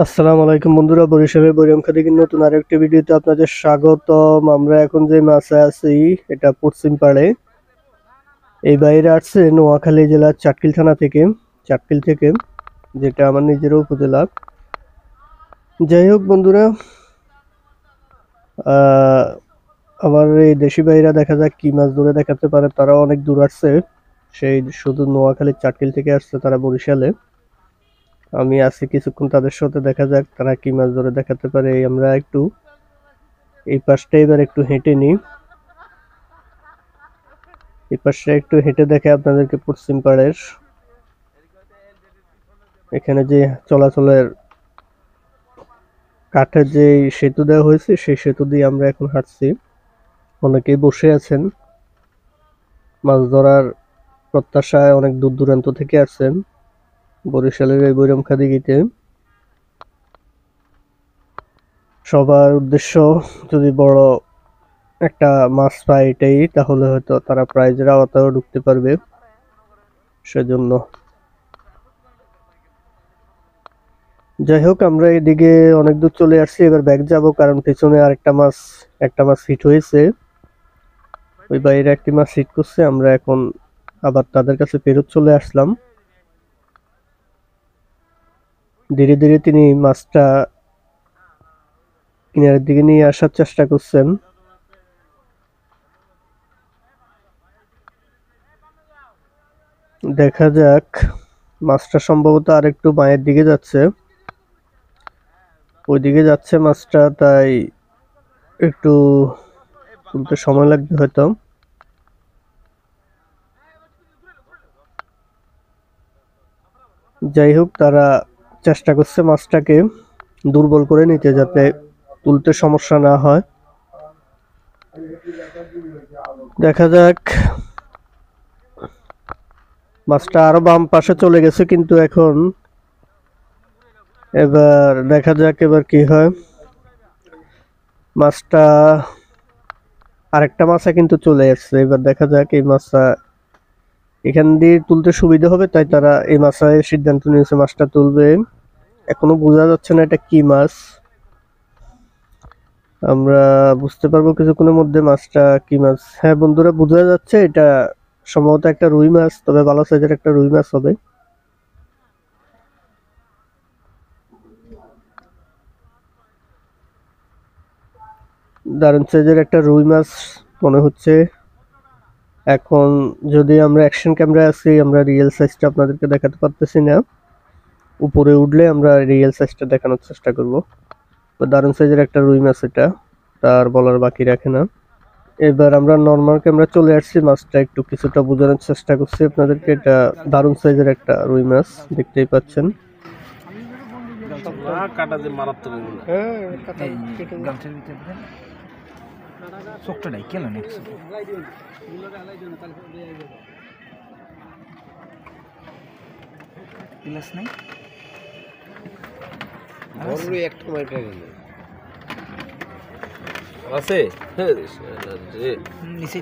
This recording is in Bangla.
আসসালামু আলাইকুম বন্ধুরা, বরিশালের বরিয়ামখা থেকে নতুন আরেকটি ভিডিওতে আপনাদের স্বাগতম। আমরা এখন যে মাছে আছি এটা পশ্চিম পাড়ে। এই বাইরে আসছে নোয়াখালী জেলার চাটকিল থেকে, যেটা আমার নিজেরও উপজেলা। যাই হোক বন্ধুরা, আহ আমার এই দেশি ভাইরা দেখা যাক কি মাছ ধরে দেখাতে পারে। তারা অনেক দূর আসছে, সেই শুধু নোয়াখালীর চাটকিল থেকে আসছে তারা বরিশালে। আমি আছি কিছুক্ষণ তাদের সাথে, দেখা যাক তারা কি মাছ ধরে দেখাতে পারে। আমরা একটু এই পাশটা এবার একটু হেঁটে নিই। এই পাশে একটু হেঁটে দেখে আপনাদেরকে পশ্চিম পাড়ের এখানে যে চলাচলের কাঠের যে সেতু দেওয়া হয়েছে সেই সেতু দিয়ে আমরা এখন হাঁটছি। অনেকেই বসে আছেন, মাছ ধরার প্রত্যাশায় অনেক দূর দূরান্ত থেকে আসছেন বরিশালের এই বৈরমখা দিঘিতে। সবার উদ্দেশ্য যদি বড় একটা মাছ পায় এটাই, তাহলে হয়তো তারা প্রাইজের আওতায়ও ঢুকতে পারবে। সেজন্য যাই হোক, আমরা এদিকে অনেক দূর চলে আসছি, এবার ব্যাক যাব, কারণ পেছনে একটা মাছ হিট হয়েছে। ওই বাইরে একটি মাছ হিট করছে, আমরা এখন আবার তাদের কাছে ফেরত চলে আসলাম। ধীরে ধীরে তিনি মাছটা কিনারের দিকে নিয়ে আসার চেষ্টা করছেন। দেখা যাক, মাছটা সম্ভবত আর একটু মায়ের দিকে যাচ্ছে, ওইদিকে যাচ্ছে মাছটা, তাই একটু তুলতে সময় লাগবে হয়তো। যাই হোক, তারা চেষ্টা করছে মাছটাকে দুর্বল করে নিতে, যাতে তুলতে সমস্যা না হয়। দেখা যাক, মাছটা আরো বাম পাশে চলে গেছে, কিন্তু এখন এবার দেখা যাক এবার কি হয়। মাছটা আরেকটা মাছে কিন্তু চলে আসছে, এবার দেখা যাক এই মাছটা এখান দিয়ে তুলতে সুবিধা হবে, তাই তারা এই মাছের সিদ্ধান্ত নিয়েছে মাছটা তুলবে। এখনো বোঝা যাচ্ছে না এটা কি মাছ, আমরা বুঝতে পারবো কিছুক্ষণের মধ্যে মাছটা কি মাছ। হ্যাঁ বন্ধুরা, বোঝা যাচ্ছে এটা সম্ভবত একটা রুই মাছ, তবে ভালো সাইজের একটা রুই মাছ হবে। দারুণ সাইজের একটা রুই মাছ মনে হচ্ছে। এখন যদি আমরা অ্যাকশন ক্যামেরা আছি, আমরা রিয়েল সাইজটা আপনাদেরকে দেখাতে পারতেছি না। উপরে উঠলে আমরা রিয়েল সাইজটা দেখানোর চেষ্টা করব। দারুণ সাইজের একটা রুই মাছ এটা, তার বলার বাকি রাখে না। এবার আমরা নর্মাল ক্যামেরা চলে আসছি, মাছটা একটু কিছুটা বোঝানোর চেষ্টা করছি আপনাদেরকে। এটা দারুণ সাইজের একটা রুই মাছ, দেখতেই পাচ্ছেন। কাটা যে মারাত্মক এগুলো। চোখটা নাই কেন প্লাস নাই একটা মাইটা গেল আছে নিচে